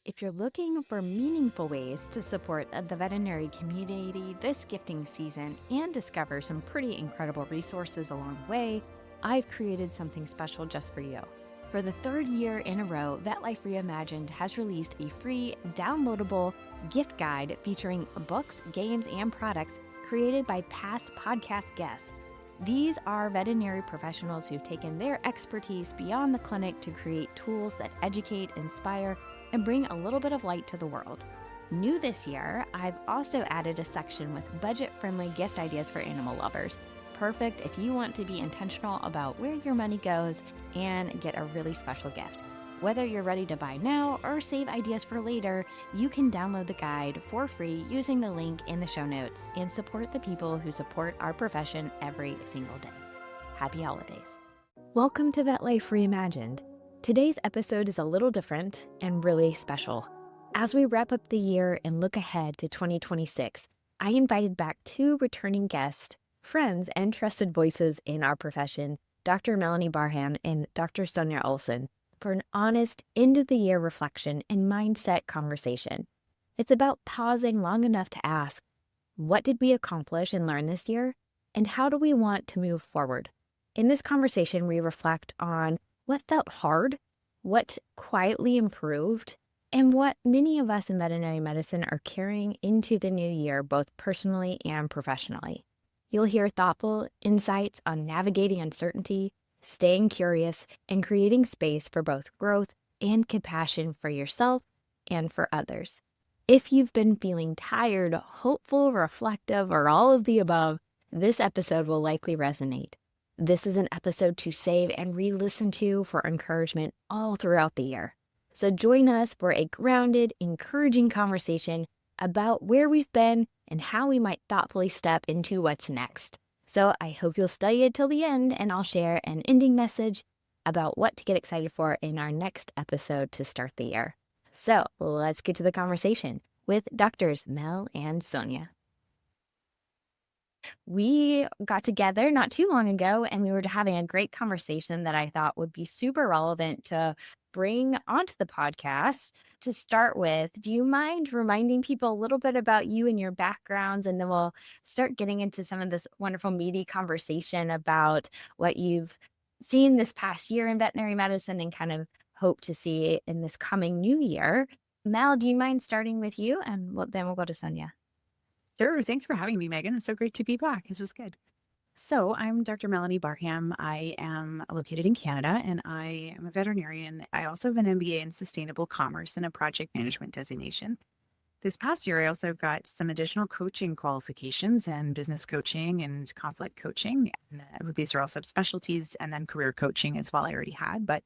If you're looking for meaningful ways to support the veterinary community this gifting season and discover some pretty incredible resources along the way, I've created something special just for you. For the third year in a row, VetLife Reimagined has released a free, downloadable gift guide featuring books, games, and products created by past podcast guests. These are veterinary professionals who've taken their expertise beyond the clinic to create tools that educate, inspire, and bring a little bit of light to the world. New this year, I've also added a section with budget-friendly gift ideas for animal lovers. Perfect if you want to be intentional about where your money goes and get a really special gift. Whether you're ready to buy now or save ideas for later, you can download the guide for free using the link in the show notes and support the people who support our profession every single day. Happy holidays. Welcome to VetLife Reimagined. Today's episode is a little different and really special. As we wrap up the year and look ahead to 2026, I invited back two returning guests, friends, and trusted voices in our profession, Dr. Melanie Barham and Dr. Sonja Olson, for an honest end-of-the-year reflection and mindset conversation. It's about pausing long enough to ask, what did we accomplish and learn this year? And how do we want to move forward? In this conversation, we reflect on what felt hard, what quietly improved, and what many of us in veterinary medicine are carrying into the new year, both personally and professionally. You'll hear thoughtful insights on navigating uncertainty, staying curious, and creating space for both growth and compassion for yourself and for others. If you've been feeling tired, hopeful, reflective, or all of the above, this episode will likely resonate. This is an episode to save and re-listen to for encouragement all throughout the year. So join us for a grounded, encouraging conversation about where we've been and how we might thoughtfully step into what's next. So I hope you'll stay until the end, and I'll share an ending message about what to get excited for in our next episode to start the year. So let's get to the conversation with Doctors Mel and Sonja. We got together not too long ago, and we were having a great conversation that I thought would be super relevant to bring onto the podcast. To start with, do you mind reminding people a little bit about you and your backgrounds, and then we'll start getting into some of this wonderful meaty conversation about what you've seen this past year in veterinary medicine and kind of hope to see in this coming new year. Mel, do you mind starting with you, and then we'll go to Sonja. Sure. Thanks for having me, Megan. It's so great to be back. This is good. So I'm Dr. Melanie Barham. I am located in Canada, and I am a veterinarian. I also have an MBA in sustainable commerce and a project management designation. This past year, I also got some additional coaching qualifications and business coaching and conflict coaching. And these are all subspecialties, and then career coaching as well I already had. But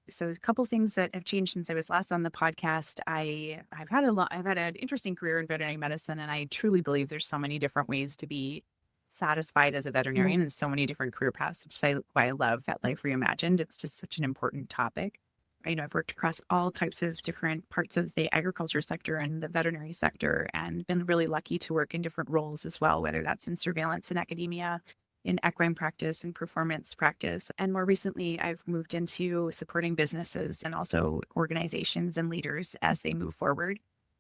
so a couple things that have changed since I was last on the podcast. I've had an interesting career in veterinary medicine, and I truly believe there's so many different ways to be satisfied as a veterinarian and so many different career paths, which is why I love VetLife Reimagined. It's just such an important topic. I've worked across all types of different parts of the agriculture sector and the veterinary sector, and been really lucky to work in different roles as well, whether that's in surveillance in academia, in equine practice and performance practice. And more recently, I've moved into supporting businesses and also organizations and leaders as they move forward.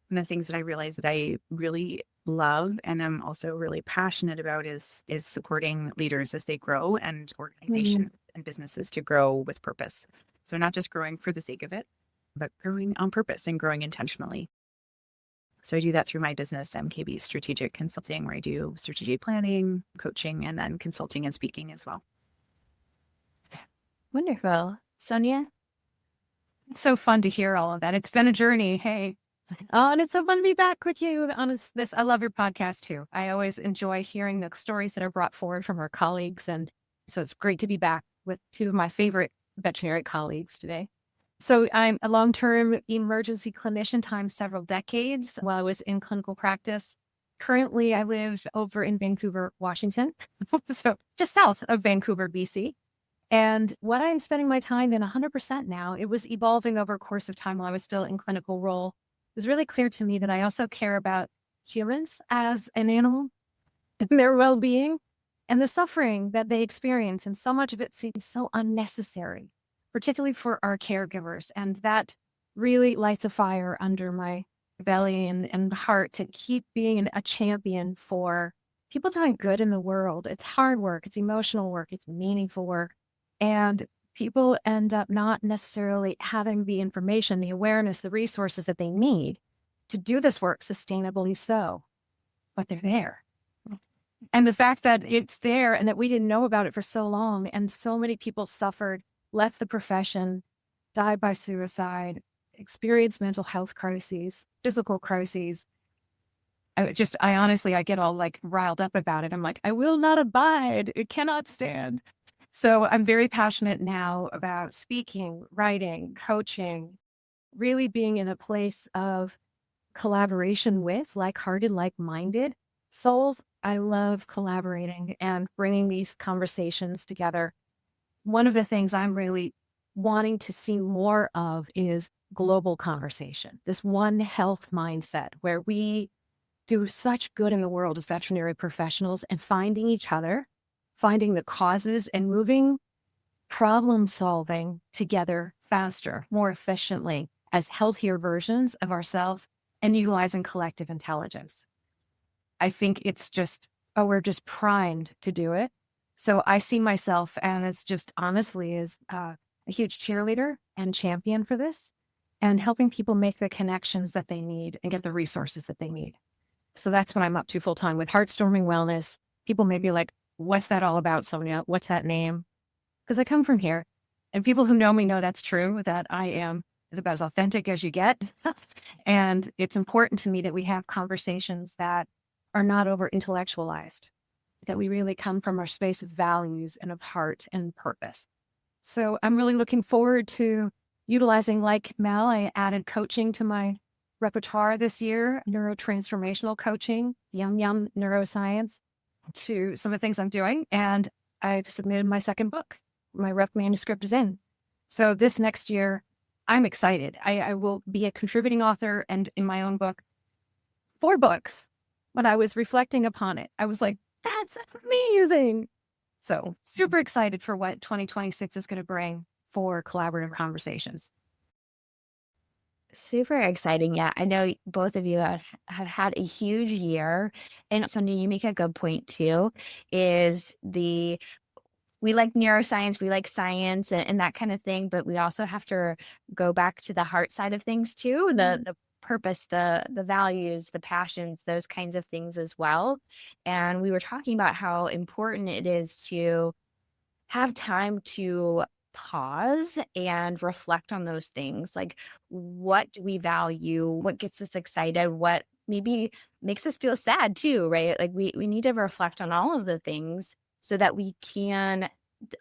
One of the things that I realize that I really love and I'm also really passionate about is supporting leaders as they grow, and organizations and businesses to grow with purpose. So not just growing for the sake of it, but growing on purpose and growing intentionally. So I do that through my business, MKB Strategic Consulting, where I do strategic planning, coaching, and then consulting and speaking as well. Wonderful. Sonja? It's so fun to hear all of that. It's been a journey. Hey. Oh, and it's so fun to be back with you on this. I love your podcast too. I always enjoy hearing the stories that are brought forward from our colleagues. And so it's great to be back with two of my favorite veterinary colleagues today. So I'm a long-term emergency clinician times several decades while I was in clinical practice. Currently, I live over in Vancouver, Washington, so just south of Vancouver, BC. And what I'm spending my time in 100% now, it was evolving over a course of time while I was still in clinical role. It was really clear to me that I also care about humans as an animal and their well-being and the suffering that they experience. And so much of it seems so unnecessary, particularly for our caregivers. And that really lights a fire under my belly and heart to keep being a champion for people doing good in the world. It's hard work, it's emotional work, it's meaningful work. And people end up not necessarily having the information, the awareness, the resources that they need to do this work sustainably so, but they're there. And the fact that it's there and that we didn't know about it for so long, and so many people suffered, left the profession, died by suicide, experienced mental health crises, physical crises. I honestly, I get all like riled up about it. I'm like, I will not abide. It cannot stand. So I'm very passionate now about speaking, writing, coaching, really being in a place of collaboration with like-hearted, like-minded souls. I love collaborating and bringing these conversations together. One of the things I'm really wanting to see more of is global conversation, this one health mindset where we do such good in the world as veterinary professionals and finding each other, finding the causes and moving problem solving together faster, more efficiently as healthier versions of ourselves and utilizing collective intelligence. I think it's just, we're just primed to do it. So I see myself as just honestly as a huge cheerleader and champion for this and helping people make the connections that they need and get the resources that they need. So that's what I'm up to full time with Heartstorming Wellness. People may be like, what's that all about, Sonja? What's that name? Because I come from here and people who know me know that's true, that I am is about as authentic as you get. And it's important to me that we have conversations that are not over intellectualized, that we really come from our space of values and of heart and purpose. So I'm really looking forward to utilizing, like Mel, I added coaching to my repertoire this year, neurotransformational coaching, yum neuroscience, to some of the things I'm doing. And I've submitted my second book. My rough manuscript is in. So this next year, I'm excited. I will be a contributing author and in my own book, 4 books. When I was reflecting upon it, I was like, that's amazing. So super excited for what 2026 is going to bring for collaborative conversations. Super exciting. Yeah, I know both of you have had a huge year. And Sonia, you make a good point too, is we like neuroscience, we like science and that kind of thing, but we also have to go back to the heart side of things too, the purpose, the values, the passions, those kinds of things as well. And we were talking about how important it is to have time to pause and reflect on those things. Like, what do we value? What gets us excited? What maybe makes us feel sad too, right? Like we need to reflect on all of the things so that we can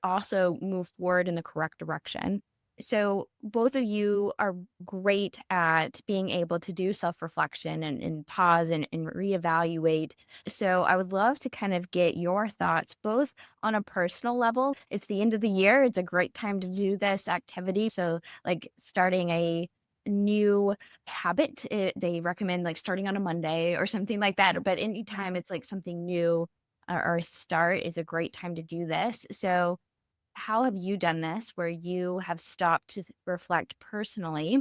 also move forward in the correct direction. So both of you are great at being able to do self-reflection and pause and reevaluate. So I would love to kind of get your thoughts, both on a personal level. It's the end of the year. It's a great time to do this activity. So like starting a new habit, they recommend like starting on a Monday or something like that. But anytime it's like something new or a start is a great time to do this. So how have you done this where you have stopped to reflect personally?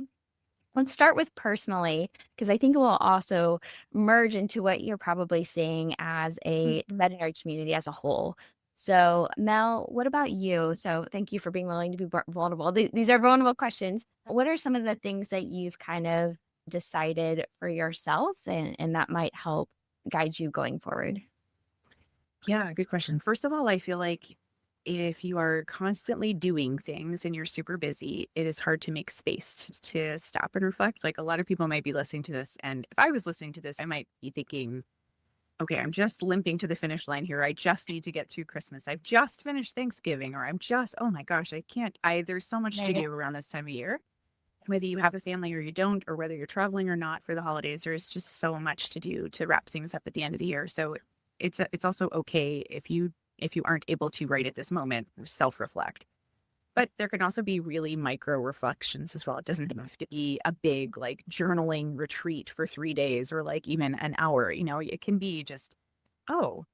Let's start with personally, because I think it will also merge into what you're probably seeing as a veterinary community as a whole. So, Mel, what about you? So, thank you for being willing to be vulnerable. These are vulnerable questions. What are some of the things that you've kind of decided for yourself and that might help guide you going forward? Yeah, good question. First of all, I feel like if you are constantly doing things and you're super busy, it is hard to make space to stop and reflect. Like a lot of people might be listening to this. And if I was listening to this, I might be thinking, okay, I'm just limping to the finish line here. I just need to get through Christmas. I've just finished Thanksgiving, or I'm just, oh my gosh, I can't. There's so much to do around this time of year. Whether you have a family or you don't, or whether you're traveling or not for the holidays, there's just so much to do to wrap things up at the end of the year. So it's also okay if you aren't able to right at this moment self-reflect. But there can also be really micro reflections as well. It doesn't have to be a big like journaling retreat for 3 days or like even an hour. It can be just, oh,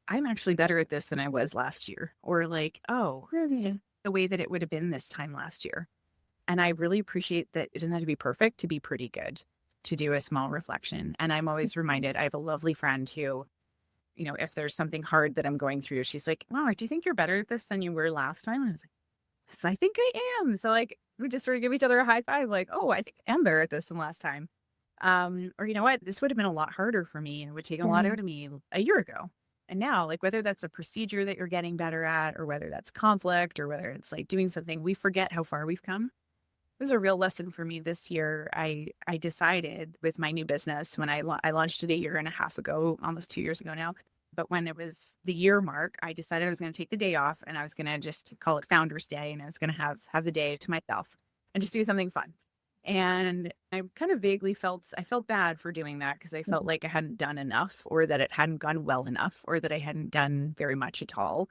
I'm actually better at this than I was last year, or like, oh, the way that it would have been this time last year. And I really appreciate that it doesn't have to be perfect to be pretty good, to do a small reflection. And I'm always reminded, I have a lovely friend who, if there's something hard that I'm going through, she's like, "Wow, do you think you're better at this than you were last time?" And I was like, "Yes, I think I am." So like we just sort of give each other a high five, like, "Oh, I think I am better at this than last time." Or you know what, this would have been a lot harder for me and it would take a lot out of me a year ago. And now, like whether that's a procedure that you're getting better at, or whether that's conflict, or whether it's like doing something, we forget how far we've come. It was a real lesson for me this year. I decided with my new business when I launched it a year and a half ago, almost 2 years ago now. But when it was the year mark, I decided I was going to take the day off and I was going to just call it Founders Day, and I was going to have the day to myself and just do something fun. And I kind of vaguely I felt bad for doing that because I felt like I hadn't done enough, or that it hadn't gone well enough, or that I hadn't done very much at all.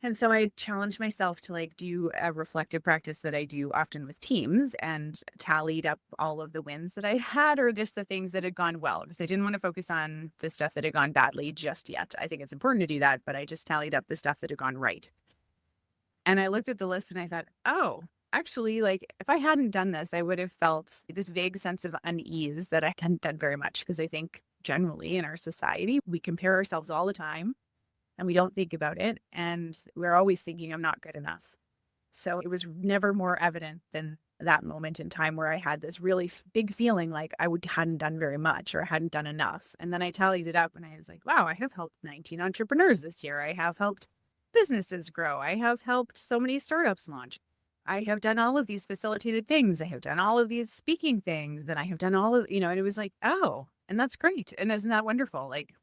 And so I challenged myself to like do a reflective practice that I do often with teams, and tallied up all of the wins that I had, or just the things that had gone well, because I didn't want to focus on the stuff that had gone badly just yet. I think it's important to do that, but I just tallied up the stuff that had gone right. And I looked at the list and I thought, oh, actually, like if I hadn't done this, I would have felt this vague sense of unease that I hadn't done very much, because I think generally in our society, we compare ourselves all the time and we don't think about it. And we're always thinking, I'm not good enough. So it was never more evident than that moment in time where I had this really big feeling like hadn't done very much, or hadn't done enough. And then I tallied it up and I was like, wow, I have helped 19 entrepreneurs this year. I have helped businesses grow. I have helped so many startups launch. I have done all of these facilitated things. I have done all of these speaking things, and I have done all of, and it was like, oh, and that's great. And isn't that wonderful? Like,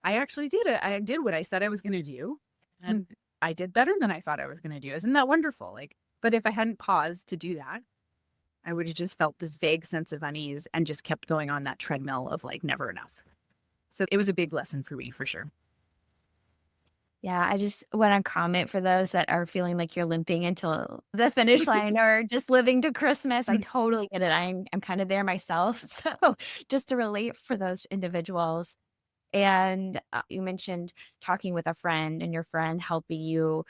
I actually did it. I did what I said I was going to do, and I did better than I thought I was going to do. Isn't that wonderful? Like, but if I hadn't paused to do that, I would have just felt this vague sense of unease and just kept going on that treadmill of like never enough. So it was a big lesson for me, for sure. Yeah, I just want to comment for those that are feeling like you're limping into the finish line or just living to Christmas. I totally get it. I'm kind of there myself. So just to relate for those individuals. And you mentioned talking with a friend and your friend helping you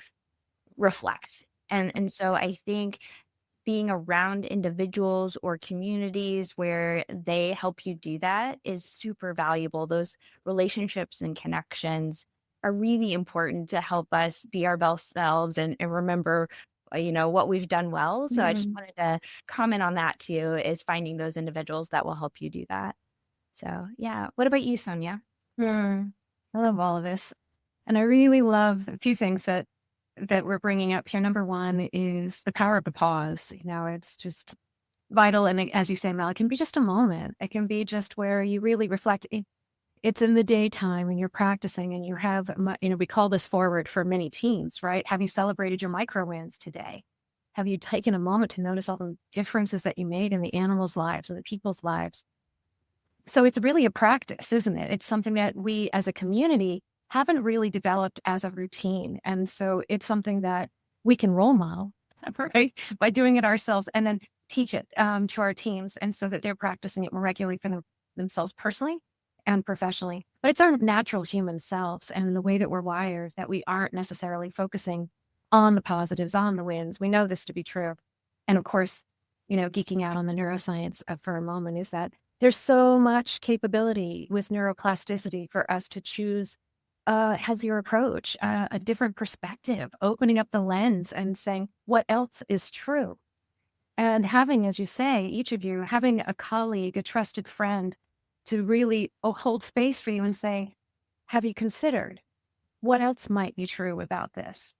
reflect. And so I think being around individuals or communities where they help you do that is super valuable. Those relationships and connections are really important to help us be our best selves and remember what we've done well. So I just wanted to comment on that too, is finding those individuals that will help you do that. So yeah. What about you, Sonja? I love all of this. And I really love a few things that we're bringing up here. Number one is the power of the pause. It's just vital. And as you say, Mel, it can be just a moment. It can be just where you really reflect. It's in the daytime and you're practicing and you have, we call this forward for many teams, right? Have you celebrated your micro wins today? Have you taken a moment to notice all the differences that you made in the animals' lives and the people's lives? So it's really a practice, isn't it? It's something that we as a community haven't really developed as a routine. And so it's something that we can role model, right? By doing it ourselves and then teach it to our teams. And so that they're practicing it more regularly for themselves personally and professionally. But it's our natural human selves and the way that we're wired that we aren't necessarily focusing on the positives, on the wins. We know this to be true. And of course, geeking out on the neuroscience for a moment is that there's so much capability with neuroplasticity for us to choose a healthier approach, a different perspective, opening up the lens and saying, what else is true? And having, as you say, each of you, having a colleague, a trusted friend to really hold space for you and say, have you considered what else might be true about this?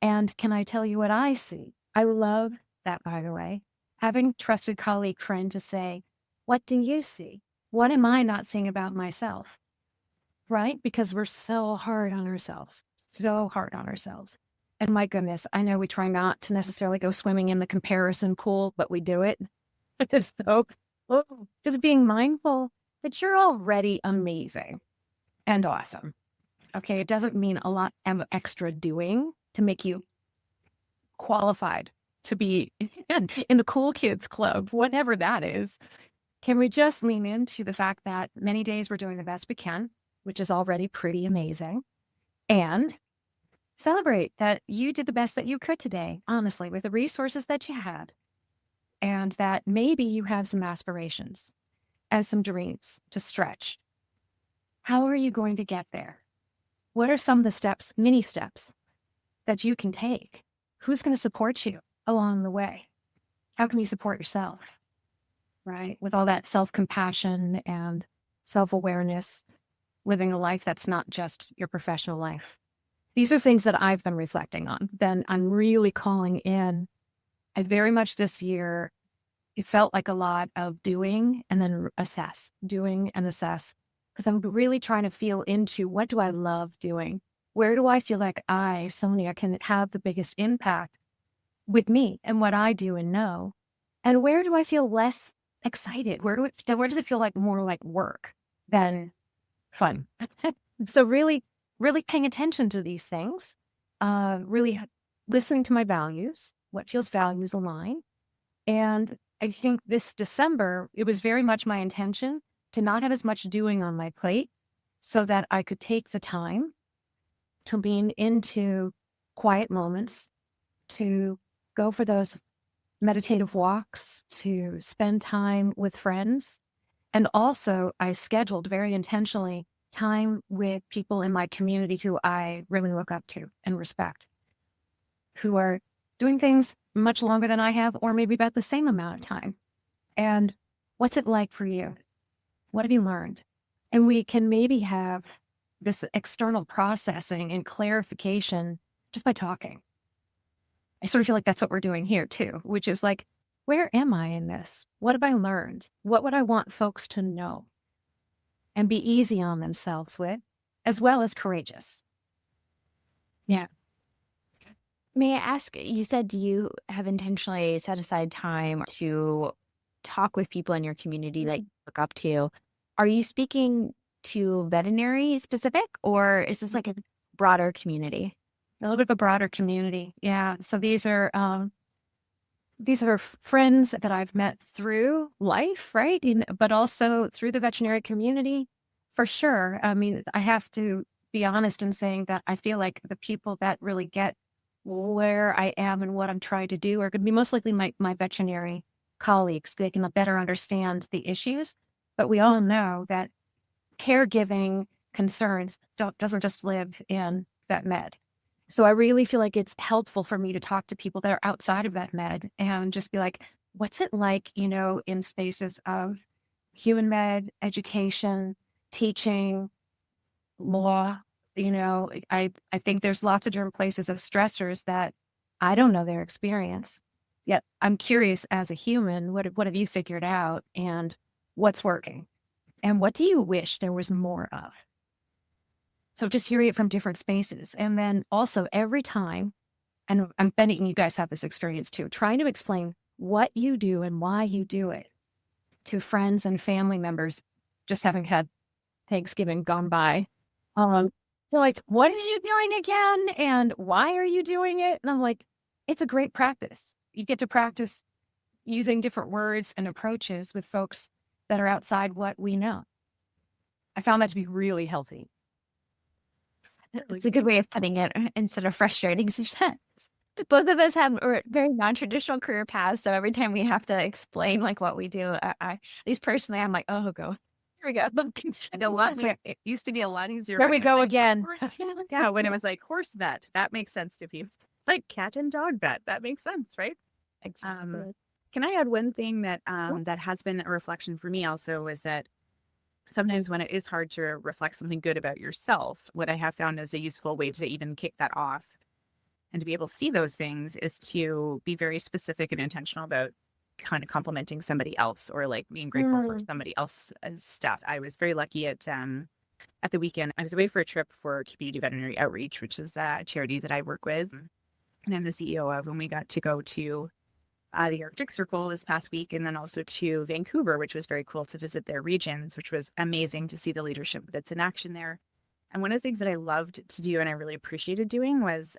And can I tell you what I see? I love that, by the way, having trusted colleague friend to say, what do you see? What am I not seeing about myself? Right? Because we're so hard on ourselves. And my goodness, I know we try not to necessarily go swimming in the comparison pool, but we do it. So just being mindful that you're already amazing and awesome. Okay, it doesn't mean a lot of extra doing to make you qualified to be in the cool kids club, whatever that is. Can we just lean into the fact that many days we're doing the best we can, which is already pretty amazing, and celebrate that you did the best that you could today, honestly, with the resources that you had, and that maybe you have some aspirations and some dreams to stretch. How are you going to get there? What are some of the steps, mini steps, that you can take? Who's going to support you along the way? How can you support yourself, right? With all that self-compassion and self-awareness, living a life that's not just your professional life. These are things that I've been reflecting on. Then I'm really calling in. I very much this year, it felt like a lot of doing and then assess, doing and assess, because I'm really trying to feel into what do I love doing? Where do I feel like Sonja, can have the biggest impact with me and what I do and know? And where do I feel less excited? Where does it feel like more like work than fun? So really, really paying attention to these things, really listening to my values, what feels values aligned. And I think this December, it was very much my intention to not have as much doing on my plate so that I could take the time to lean into quiet moments, to go for those meditative walks, to spend time with friends. And also, I scheduled very intentionally time with people in my community who I really look up to and respect, who are doing things much longer than I have, or maybe about the same amount of time. And what's it like for you? What have you learned? And we can maybe have this external processing and clarification just by talking. I sort of feel like that's what we're doing here too, which is like, where am I in this? What have I learned? What would I want folks to know? And be easy on themselves with, as well as courageous. Yeah. May I ask, you said you have intentionally set aside time to talk with people in your community that you look up to. Are you speaking to veterinary specific, or is this like a broader community? A little bit of a broader community. Yeah. So these are friends that I've met through life, right? But also through the veterinary community, for sure. I mean, I have to be honest in saying that I feel like the people that really get where I am and what I'm trying to do are going to be most likely my veterinary colleagues. They can better understand the issues. But we all know that caregiving concerns doesn't just live in vet med. So I really feel like it's helpful for me to talk to people that are outside of vet med and just be like, what's it like, in spaces of human med, education, teaching, law? I think there's lots of different places of stressors that I don't know their experience. Yet I'm curious as a human, what have you figured out and what's working? And what do you wish there was more of? So just hearing it from different spaces. And then also every time, and I'm betting you guys have this experience too, trying to explain what you do and why you do it to friends and family members, just having had Thanksgiving gone by. They're like, what are you doing again? And why are you doing it? And I'm like, it's a great practice. You get to practice using different words and approaches with folks that are outside what we know. I found that to be really healthy. It's a good way of putting it instead of frustrating. Both of us have very non-traditional career paths, so every time we have to explain like what we do, I at least personally, I'm like, oh, here we go. It used to be a lot easier. There we go again. Yeah, when it was like horse vet, that makes sense to people. It's like cat and dog vet, that makes sense, right? Exactly. Can I add one thing that that has been a reflection for me also is that sometimes when it is hard to reflect something good about yourself, what I have found is a useful way to even kick that off and to be able to see those things is to be very specific and intentional about kind of complimenting somebody else or like being grateful for somebody else's stuff. I was very lucky at the weekend. I was away for a trip for Community Veterinary Outreach, which is a charity that I work with and I'm the CEO of, and we got to go to the Arctic Circle this past week, and then also to Vancouver, which was very cool to visit their regions, which was amazing to see the leadership that's in action there. And one of the things that I loved to do and I really appreciated doing was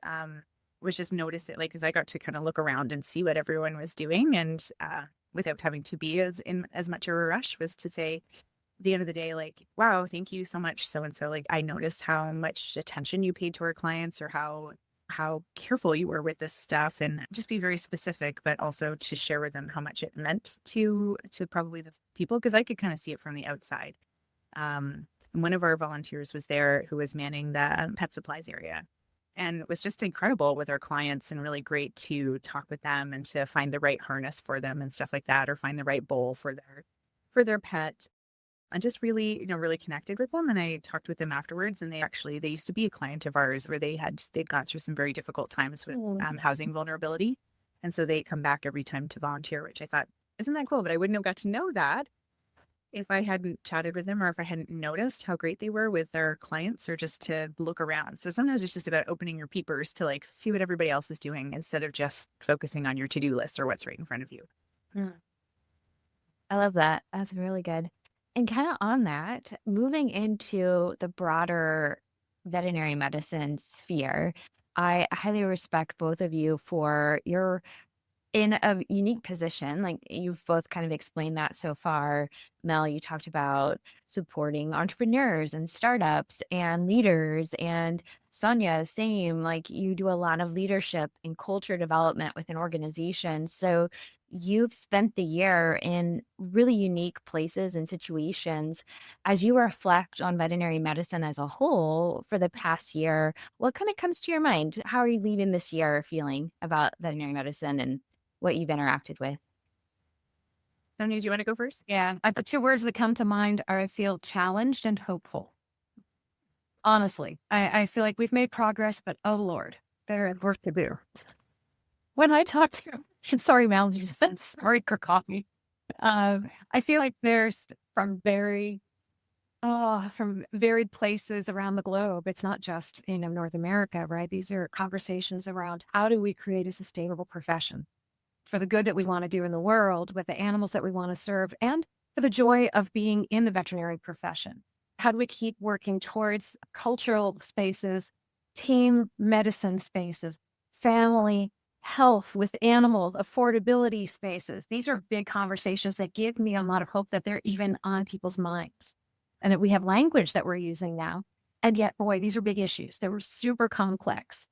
just notice it, like, because I got to kind of look around and see what everyone was doing, and without having to be as much of a rush, was to say at the end of the day, like, wow, thank you so much, so and so. Like, I noticed how much attention you paid to our clients, or how how careful you were with this stuff and just be very specific, but also to share with them how much it meant to probably the people, because I could kind of see it from the outside. One of our volunteers was there who was manning the pet supplies area. And it was just incredible with our clients and really great to talk with them and to find the right harness for them and stuff like that, or find the right bowl for their pet. And just really, really connected with them. And I talked with them afterwards, and they used to be a client of ours where they'd gone through some very difficult times with housing vulnerability. And so they come back every time to volunteer, which I thought, isn't that cool? But I wouldn't have got to know that if I hadn't chatted with them, or if I hadn't noticed how great they were with their clients, or just to look around. So sometimes it's just about opening your peepers to like see what everybody else is doing instead of just focusing on your to-do list or what's right in front of you. I love that. That's really good. And kind of on that, moving into the broader veterinary medicine sphere, I highly respect both of you for your in a unique position. Like you've both kind of explained that so far. Mel, you talked about supporting entrepreneurs and startups and leaders, and Sonja, same, like you do a lot of leadership and culture development within organizations. So you've spent the year in really unique places and situations. As you reflect on veterinary medicine as a whole for the past year, what kind of comes to your mind? How are you leaving this year feeling about veterinary medicine and what you've interacted with? Sonia, do you want to go first? Yeah. The two words that come to mind are I feel challenged and hopeful. Honestly, I feel like we've made progress, but oh Lord, there is work to do. When I talk to, I'm sorry, Mel, sorry, coffee. I feel like there's from varied places around the globe. It's not just in North America, right? These are conversations around how do we create a sustainable profession for the good that we want to do in the world with the animals that we want to serve, and for the joy of being in the veterinary profession. How do we keep working towards cultural spaces, team medicine spaces, family health with animal affordability spaces? These are big conversations that give me a lot of hope that they're even on people's minds, and that we have language that we're using now. And yet, boy, these are big issues. They were super complex.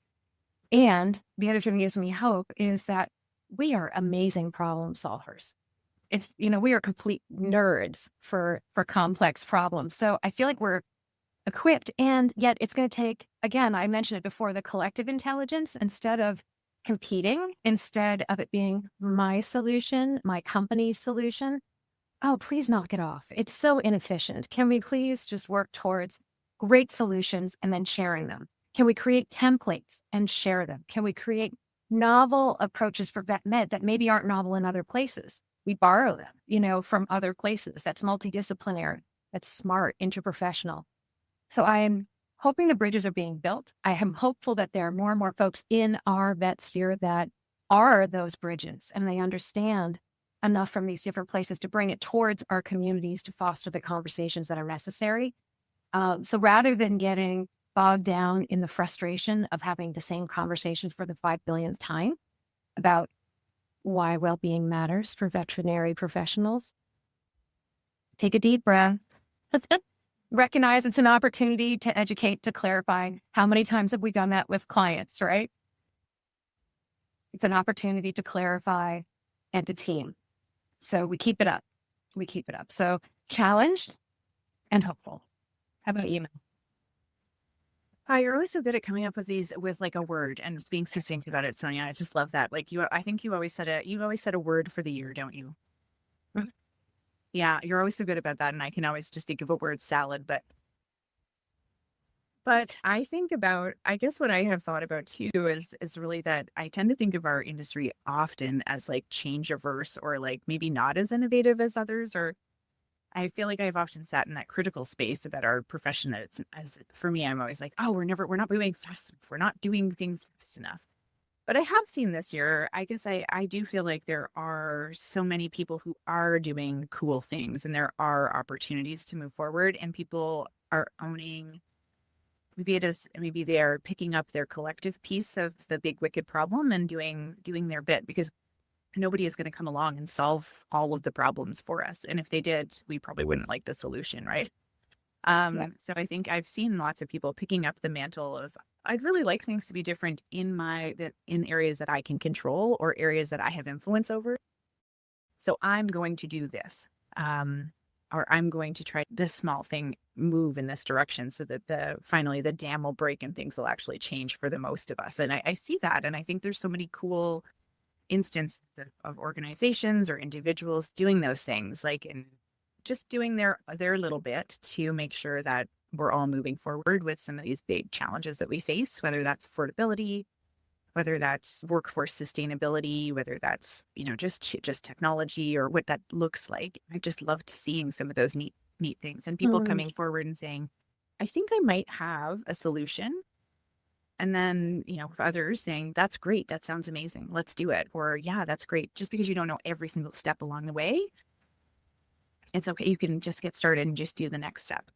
And the other thing that gives me hope is that we are amazing problem solvers. It's, we are complete nerds for complex problems. So I feel like we're equipped, and yet it's going to take, again, I mentioned it before, the collective intelligence instead of competing, instead of it being my solution, my company's solution. Oh, please knock it off. It's so inefficient. Can we please just work towards great solutions and then sharing them? Can we create templates and share them? Can we create novel approaches for vet med that maybe aren't novel in other places? We borrow them, from other places. That's multidisciplinary. That's smart, interprofessional. So I am hoping the bridges are being built. I am hopeful that there are more and more folks in our vet sphere that are those bridges, and they understand enough from these different places to bring it towards our communities to foster the conversations that are necessary. So rather than getting bogged down in the frustration of having the same conversations for the 5 billionth time about why well-being matters for veterinary professionals, take a deep breath. Recognize it's an opportunity to educate, to clarify. How many times have we done that with clients, right? It's an opportunity to clarify and to team. So we keep it up. So challenged and hopeful. How about you, Mel? You're always so good at coming up with these with like a word and just being succinct about it, Sonja. I just love that. Like I think you always said a word for the year, don't you? Mm-hmm. Yeah, you're always so good about that, and I can always just think of a word salad. But I guess what I have thought about too is really that I tend to think of our industry often as like change averse, or like maybe not as innovative as others, or I feel like I've often sat in that critical space about our profession that for me, I'm always like, oh, we're not moving fast enough. We're not doing things fast enough. But I have seen this year, I guess I do feel like there are so many people who are doing cool things, and there are opportunities to move forward, and people are owning, maybe they are picking up their collective piece of the big wicked problem and doing their bit, because nobody is going to come along and solve all of the problems for us. And if they did, we probably wouldn't like the solution, right? So I think I've seen lots of people picking up the mantle I'd really like things to be different in areas that I can control or areas that I have influence over. So I'm going to do this. Or I'm going to try this small thing move in this direction so that finally the dam will break and things will actually change for the most of us. And I see that. And I think there's so many cool instances of organizations or individuals doing those things, like and just doing their little bit to make sure that we're all moving forward with some of these big challenges that we face, whether that's affordability, whether that's workforce sustainability, whether that's, just technology or what that looks like. I just loved seeing some of those neat things and people coming forward and saying, I think I might have a solution. And then, others saying, that's great. That sounds amazing. Let's do it. Or, yeah, that's great. Just because you don't know every single step along the way, it's okay. You can just get started and just do the next step.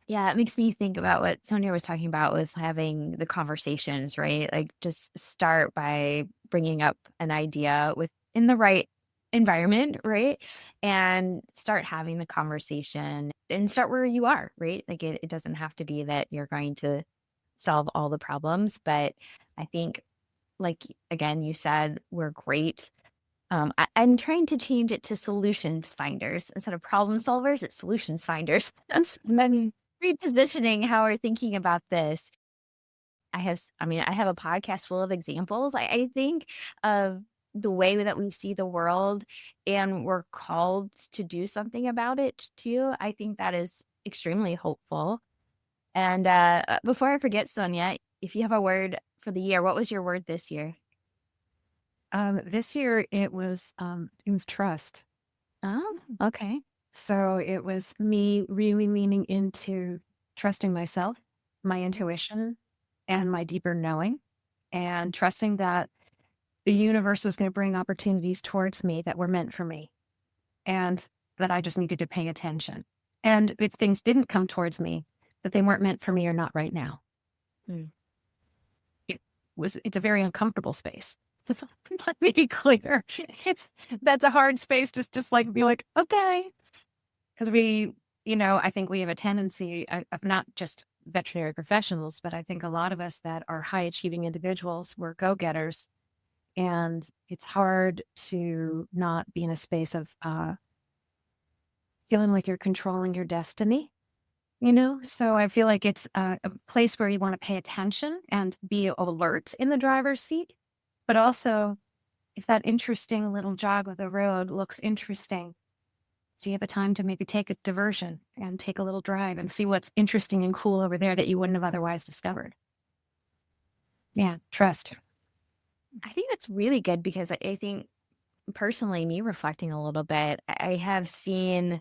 Yeah, it makes me think about what Sonja was talking about with having the conversations, right? Like just start by bringing up an idea in the right environment, right? And start having the conversation and start where you are, right? Like it doesn't have to be that you're going to solve all the problems, but I think, like, again, you said we're great. I'm trying to change it to solutions finders instead of problem solvers. It's solutions finders. And then repositioning how we're thinking about this. I have a podcast full of examples. I think of the way that we see the world and we're called to do something about it too. I think that is extremely hopeful. And before I forget, Sonja, if you have a word for the year, what was your word this year? This year it was trust. Oh, okay. So it was me really leaning into trusting myself, my intuition, and my deeper knowing, and trusting that the universe was going to bring opportunities towards me that were meant for me, and that I just needed to pay attention. And if things didn't come towards me, that they weren't meant for me or not right now. It's a very uncomfortable space. Let me be clear. That's a hard space to just like be like, okay. Because I think we have a tendency of not just veterinary professionals, but I think a lot of us that are high achieving individuals, we're go-getters. And it's hard to not be in a space of feeling like you're controlling your destiny, So I feel like it's a place where you want to pay attention and be alert in the driver's seat. But also, if that interesting little jog of the road looks interesting, do you have the time to maybe take a diversion and take a little drive and see what's interesting and cool over there that you wouldn't have otherwise discovered? Yeah, trust. I think that's really good because I think personally, me reflecting a little bit, I have seen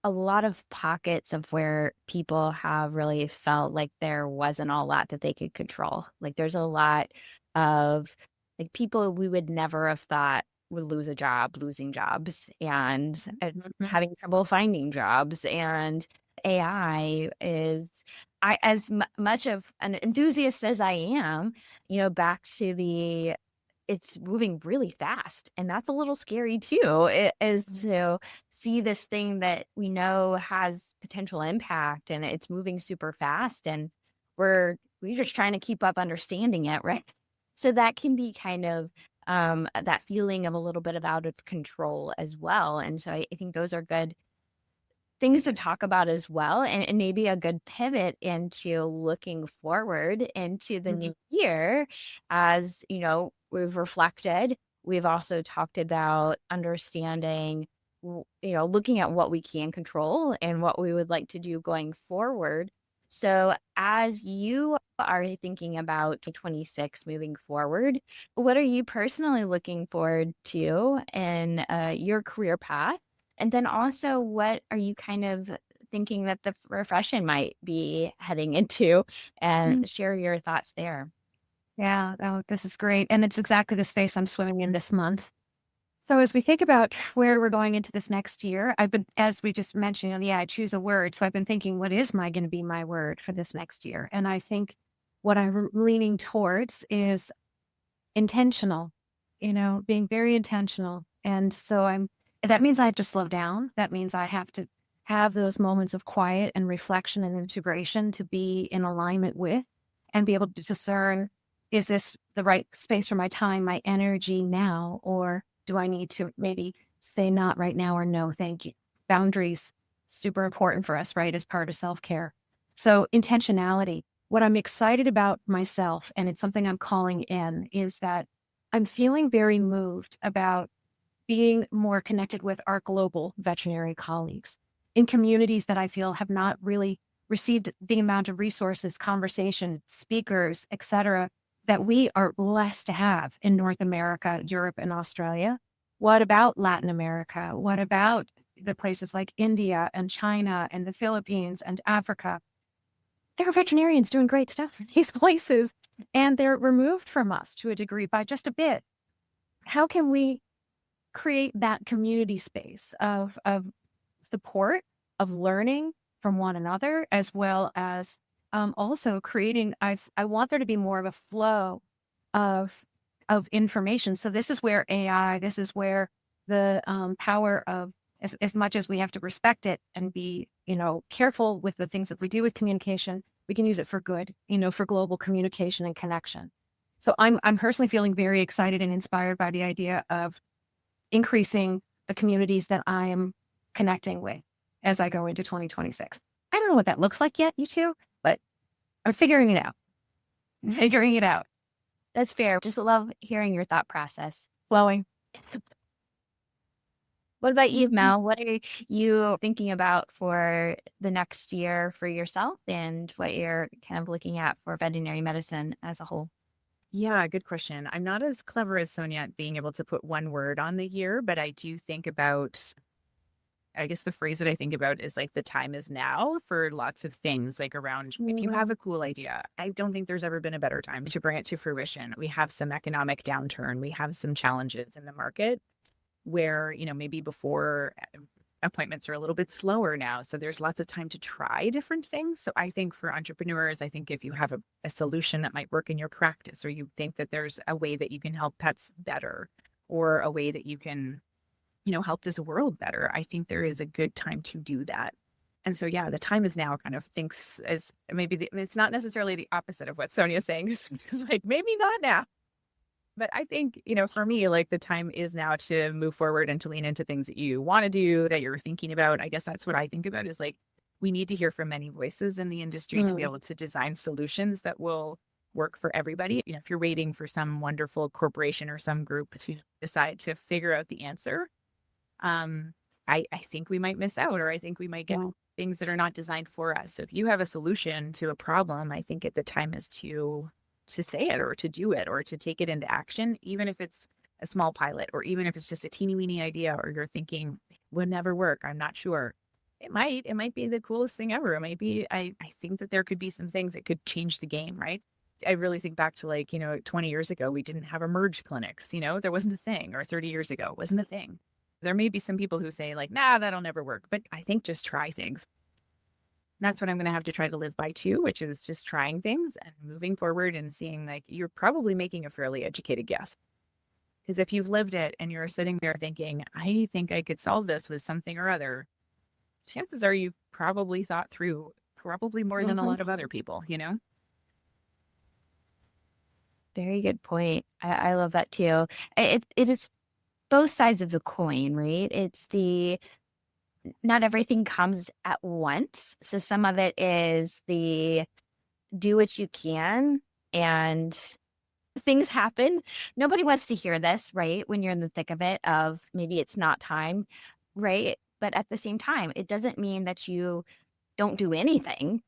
a lot of pockets of where people have really felt like there wasn't a lot that they could control. Like there's a lot of like people we would never have thought would lose a job, losing jobs and having trouble finding jobs. And AI is, much of an enthusiast as I am, back to it's moving really fast. And that's a little scary too, is to see this thing that we know has potential impact and it's moving super fast. And we're just trying to keep up understanding it, right? So that can be kind of that feeling of a little bit of out of control as well. And so I think those are good things to talk about as well, and maybe a good pivot into looking forward into the new year. As we've reflected, we've also talked about understanding, looking at what we can control and what we would like to do going forward. So as you are thinking about 2026 moving forward, what are you personally looking forward to in your career path? And then also, what are you kind of thinking that the profession might be heading into, and share your thoughts there? Yeah, this is great. And it's exactly the space I'm swimming in this month. So as we think about where we're going into this next year, as we just mentioned, I choose a word. So I've been thinking, what is going to be my word for this next year? And I think what I'm leaning towards is intentional, being very intentional. And so that means I have to slow down. That means I have to have those moments of quiet and reflection and integration to be in alignment with and be able to discern, is this the right space for my time, my energy now, or do I need to maybe say not right now or no, thank you. Boundaries, super important for us, right, as part of self-care. So intentionality. What I'm excited about myself, and it's something I'm calling in, is that I'm feeling very moved about being more connected with our global veterinary colleagues in communities that I feel have not really received the amount of resources, conversation, speakers, et cetera, that we are blessed to have in North America, Europe, and Australia. What about Latin America? What about the places like India and China and the Philippines and Africa? There are veterinarians doing great stuff in these places, and they're removed from us to a degree by just a bit. How can we create that community space of support, of learning from one another, as well as also creating, I want there to be more of a flow of information. So this is where AI, this is where the power of, as much as we have to respect it and be, careful with the things that we do with communication, we can use it for good, for global communication and connection. So I'm personally feeling very excited and inspired by the idea of increasing the communities that I am connecting with as I go into 2026. I don't know what that looks like yet, you two, but I'm figuring it out. Figuring it out. That's fair. Just love hearing your thought process. Flowing. What about you, Mel? What are you thinking about for the next year for yourself and what you're kind of looking at for veterinary medicine as a whole? Yeah, good question. I'm not as clever as Sonja at being able to put one word on the year, but I do think about, I guess the phrase that I think about is like the time is now for lots of things, like around if you have a cool idea. I don't think there's ever been a better time to bring it to fruition. We have some economic downturn. We have some challenges in the market where, maybe before appointments are a little bit slower now. So there's lots of time to try different things. So I think for entrepreneurs, I think if you have a solution that might work in your practice, or you think that there's a way that you can help pets better, or a way that you can, help this world better, I think there is a good time to do that. And so, yeah, the time is now kind of thinks as maybe it's not necessarily the opposite of what Sonja's saying. It's like, maybe not now. But I think, for me, like the time is now to move forward and to lean into things that you want to do, that you're thinking about. I guess that's what I think about is like, we need to hear from many voices in the industry to be able to design solutions that will work for everybody. If you're waiting for some wonderful corporation or some group to decide to figure out the answer, I think we might miss out, or I think we might get things that are not designed for us. So if you have a solution to a problem, I think the time is to say it, or to do it, or to take it into action, even if it's a small pilot, or even if it's just a teeny weeny idea, or you're thinking would never work. I'm not sure. It might be the coolest thing ever. It might be, I think that there could be some things that could change the game, right? I really think back to 20 years ago, we didn't have emerge clinics, there wasn't a thing, or 30 years ago, it wasn't a thing. There may be some people who say nah, that'll never work. But I think just try things. That's what I'm going to have to try to live by too, which is just trying things and moving forward and seeing you're probably making a fairly educated guess. Because if you've lived it and you're sitting there thinking, I think I could solve this with something or other, chances are you've probably thought through probably more than a lot of other people, Very good point. I love that too. It is both sides of the coin, right? It's not everything comes at once. So some of it is the do what you can and things happen. Nobody wants to hear this, right? When you're in the thick of it, of maybe it's not time, right? But at the same time, it doesn't mean that you don't do anything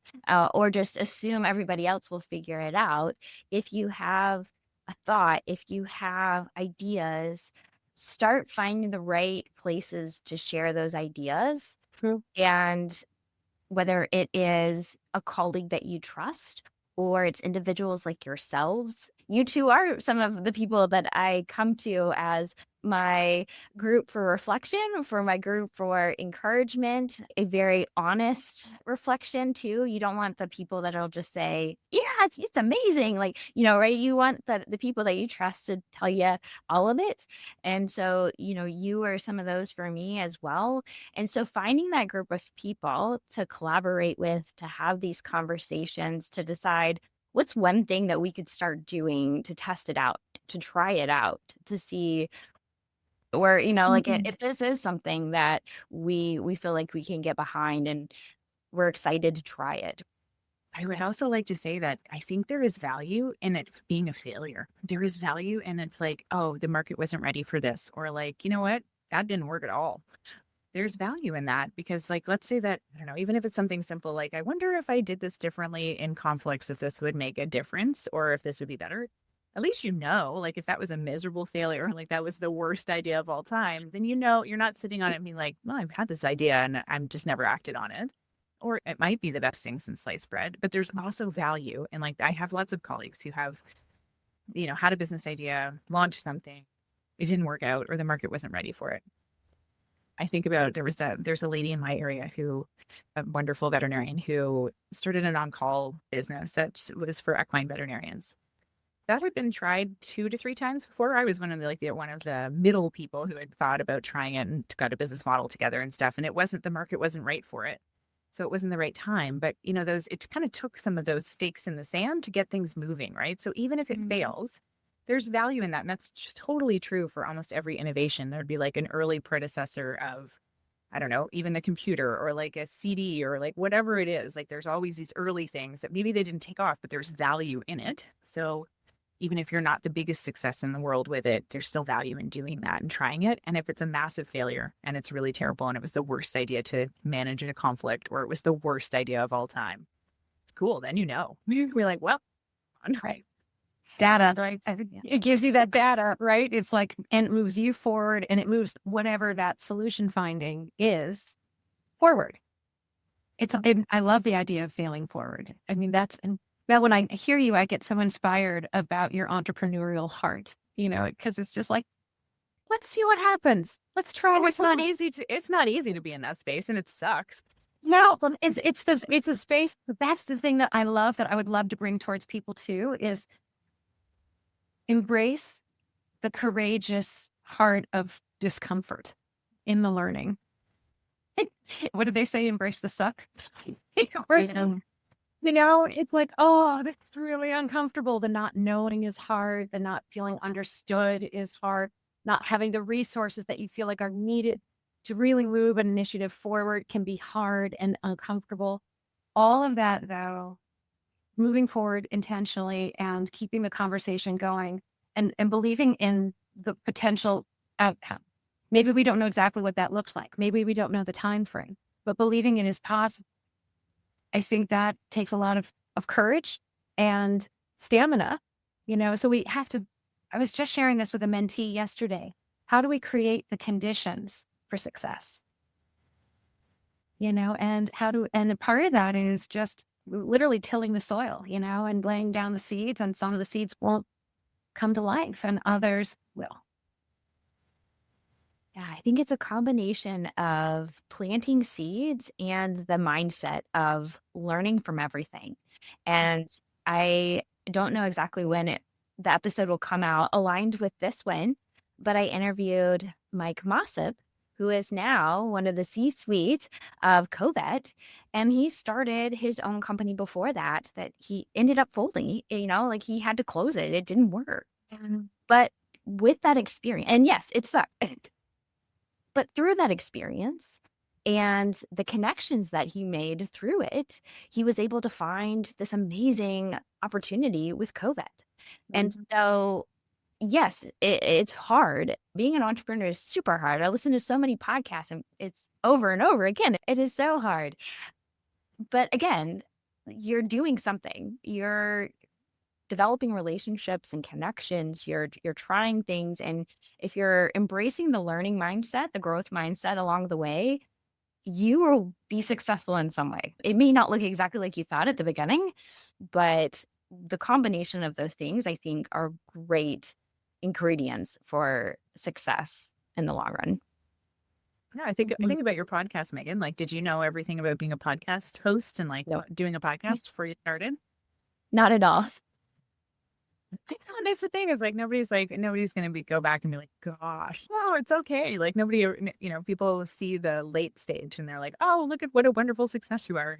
or just assume everybody else will figure it out. If you have a thought, if you have ideas, start finding the right places to share those ideas. True. And whether it is a colleague that you trust or it's individuals like yourselves, you two are some of the people that I come to as my group for reflection, for my group for encouragement, a very honest reflection too. You don't want the people that'll just say, yeah, it's amazing. Like, right. You want the people that you trust to tell you all of it. And so, you are some of those for me as well. And so finding that group of people to collaborate with, to have these conversations, to decide what's one thing that we could start doing to test it out, to try it out, to see or, like if this is something that we feel like we can get behind and we're excited to try it. I would also like to say that I think there is value in it being a failure. There is value, and it's like, oh, the market wasn't ready for this, or like, you know what, that didn't work at all. There's value in that because, like, let's say that, I don't know, even if it's something simple, like, I wonder if I did this differently in conflicts, if this would make a difference or if this would be better. At least, like if that was a miserable failure, like that was the worst idea of all time, then you're not sitting on it and being like, well, I've had this idea and I'm just never acted on it. Or it might be the best thing since sliced bread, but there's also value. And like, I have lots of colleagues who have, had a business idea, launched something, it didn't work out, or the market wasn't ready for it. I think about there's a lady in my area a wonderful veterinarian who started an on-call business that was for equine veterinarians. That had been tried 2 to 3 times before. I was one of the middle people who had thought about trying it and got a business model together and stuff. And the market wasn't right for it. So it wasn't the right time. But, it kind of took some of those stakes in the sand to get things moving, right? So even if it fails, there's value in that. And that's just totally true for almost every innovation. There'd be like an early predecessor of, I don't know, even the computer or like a CD or like whatever it is. Like there's always these early things that maybe they didn't take off, but there's value in it. So even if you're not the biggest success in the world with it, there's still value in doing that and trying it. And if it's a massive failure and it's really terrible and it was the worst idea to manage in a conflict, or it was the worst idea of all time, cool, then we're like, well, right. Data, right? It gives you that data, right? It's like, and it moves you forward, and it moves whatever that solution finding is forward. I love the idea of failing forward. I mean, well, when I hear you, I get so inspired about your entrepreneurial heart, because it's just like, let's see what happens. Let's try. It's not easy to be in that space, and it sucks. No, it's a space. But that's the thing that I love, that I would love to bring towards people too, is embrace the courageous heart of discomfort in the learning. What did they say? Embrace the suck. It's like, oh, this is really uncomfortable. The not knowing is hard. The not feeling understood is hard. Not having the resources that you feel like are needed to really move an initiative forward can be hard and uncomfortable. All of that, though, moving forward intentionally and keeping the conversation going and believing in the potential outcome. Maybe we don't know exactly what that looks like. Maybe we don't know the time frame, but believing it is possible. I think that takes a lot of courage and stamina, so we have to, I was just sharing this with a mentee yesterday. How do we create the conditions for success? And part of that is just literally tilling the soil, and laying down the seeds, and some of the seeds won't come to life and others will. Yeah, I think it's a combination of planting seeds and the mindset of learning from everything. And I don't know exactly when the episode will come out aligned with this one, but I interviewed Mike Mossop, who is now one of the C-suite of Covet. And he started his own company before that he ended up folding, like he had to close it. It didn't work. But with that experience, and yes, it sucked. But through that experience and the connections that he made through it, he was able to find this amazing opportunity with Covet. And so, yes, it's hard. Being an entrepreneur is super hard. I listen to so many podcasts, and it's over and over again. It is so hard. But again, you're doing something. You're developing relationships and connections. You're trying things. And if you're embracing the learning mindset, the growth mindset along the way, you will be successful in some way. It may not look exactly like you thought at the beginning, but the combination of those things, I think, are great ingredients for success in the long run. Yeah, I think about your podcast, Megan. Like, did you know everything about being a podcast host and like No, doing a podcast before you started? not at all. And that's the thing is nobody's going to go back and be like, gosh, no, it's okay. Like nobody, people see the late stage and they're like, oh, look at what a wonderful success you are.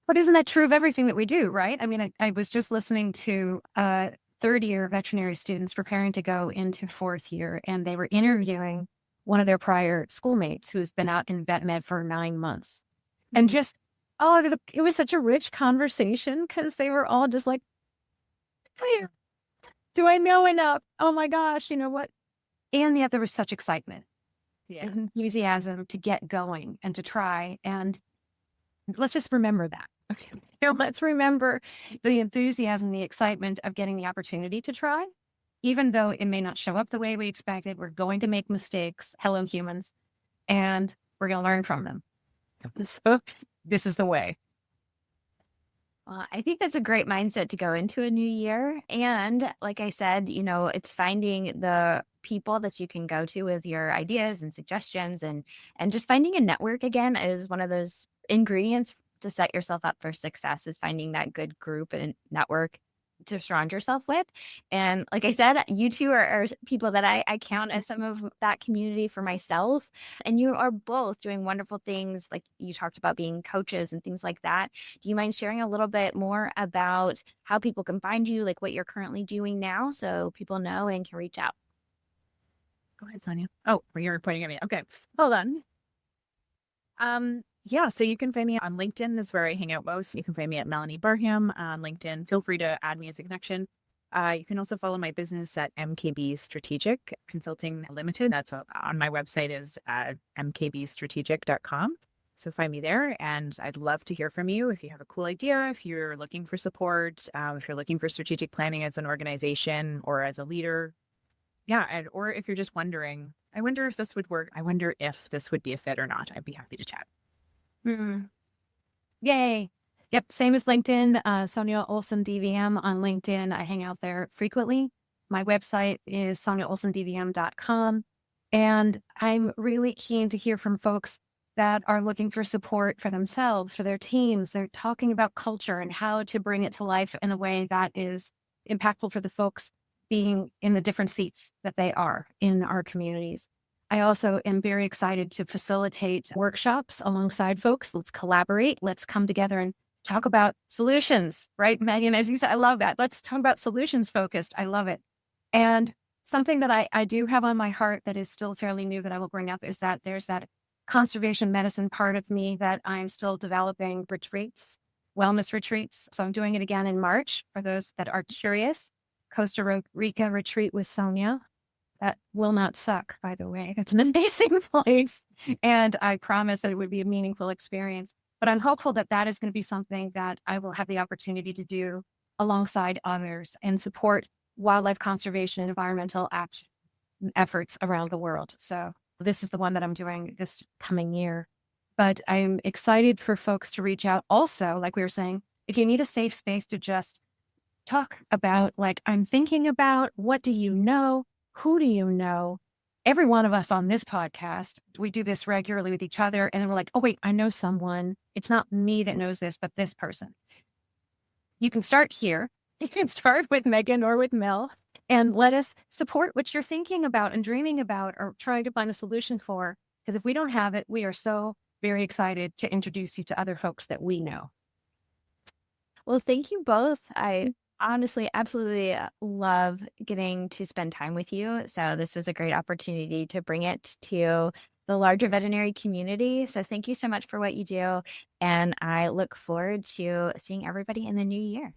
But isn't that true of everything that we do, right? I mean, I was just listening to third-year veterinary students preparing to go into fourth year, and they were interviewing one of their prior schoolmates who's been out in vet med for 9 months. And just, it was such a rich conversation because they were all just like, do I know enough? Oh my gosh, you know what? And yet there was such excitement and enthusiasm to get going and to try. And let's just remember that. Let's remember the enthusiasm, the excitement of getting the opportunity to try, even though it may not show up the way we expected. We're going to make mistakes, hello humans, and we're going to learn from them. So this is the way. Well, I think that's a great mindset to go into a new year. And like I said, it's finding the people that you can go to with your ideas and suggestions, and just finding a network again is one of those ingredients to set yourself up for success, is finding that good group and network to surround yourself with. And like I said, you two are people that I count as some of that community for myself. And you are both doing wonderful things. Like you talked about being coaches and things like that. Do you mind sharing a little bit more about how people can find you, like what you're currently doing now, so people know and can reach out? Go ahead, Sonja. Oh, you're pointing at me. Okay, hold on. Yeah, so you can find me on LinkedIn. That's where I hang out most. You can find me at Melanie Barham on LinkedIn. Feel free to add me as a connection. You can also follow my business at MKB Strategic Consulting Limited. That's on my website is mkbstrategic.com. So find me there, and I'd love to hear from you if you have a cool idea, if you're looking for support, if you're looking for strategic planning as an organization or as a leader. Yeah, or if you're just wondering, I wonder if this would work. I wonder if this would be a fit or not. I'd be happy to chat. Yay. Yep. Same as LinkedIn. Sonja Olson DVM on LinkedIn. I hang out there frequently. My website is sonjaolsondvm.com. And I'm really keen to hear from folks that are looking for support for themselves, for their teams. They're talking about culture and how to bring it to life in a way that is impactful for the folks being in the different seats that they are in our communities. I also am very excited to facilitate workshops alongside folks. Let's collaborate. Let's come together and talk about solutions, right, Megan? As you said, I love that. Let's talk about solutions focused. I love it. And something that I do have on my heart that is still fairly new that I will bring up is that there's that conservation medicine part of me that I'm still developing retreats, wellness retreats. So I'm doing it again in March for those that are curious. Costa Rica retreat with Sonja. That will not suck, by the way. It's an amazing place. And I promise that it would be a meaningful experience. But I'm hopeful that that is going to be something that I will have the opportunity to do alongside others and support wildlife conservation and environmental action efforts around the world. So this is the one that I'm doing this coming year. But I'm excited for folks to reach out also, like we were saying, if you need a safe space to just talk about, like, I'm thinking about, what do you know? Who do you know? Every one of us on this podcast, we do this regularly with each other. And then we're like, oh, wait, I know someone. It's not me that knows this, but this person. You can start here. You can start with Megan or with Mel and let us support what you're thinking about and dreaming about or trying to find a solution for. Because if we don't have it, we are so very excited to introduce you to other folks that we know. Well, thank you both. I honestly absolutely love getting to spend time with you. So this was a great opportunity to bring it to the larger veterinary community. So thank you so much for what you do. And I look forward to seeing everybody in the new year.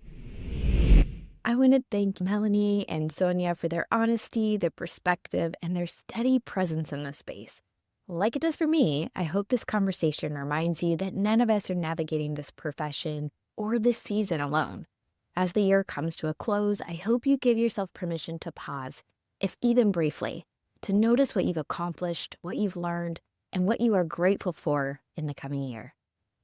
I want to thank Melanie and Sonja for their honesty, their perspective, and their steady presence in this space. Like it does for me, I hope this conversation reminds you that none of us are navigating this profession or this season alone. As the year comes to a close, I hope you give yourself permission to pause, if even briefly, to notice what you've accomplished, what you've learned, and what you are grateful for in the coming year.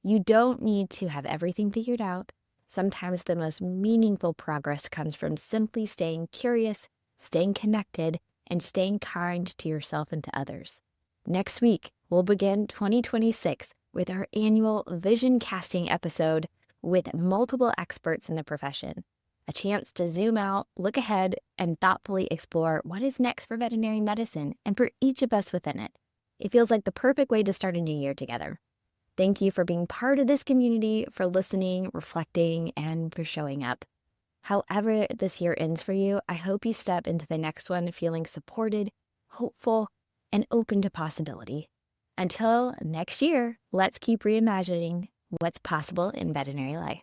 You don't need to have everything figured out. Sometimes the most meaningful progress comes from simply staying curious, staying connected, and staying kind to yourself and to others. Next week, we'll begin 2026 with our annual vision casting episode with multiple experts in the profession. A chance to zoom out, look ahead, and thoughtfully explore what is next for veterinary medicine and for each of us within it. It feels like the perfect way to start a new year together. Thank you for being part of this community, for listening, reflecting, and for showing up. However this year ends for you, I hope you step into the next one feeling supported, hopeful, and open to possibility. Until next year, let's keep reimagining what's possible in veterinary life.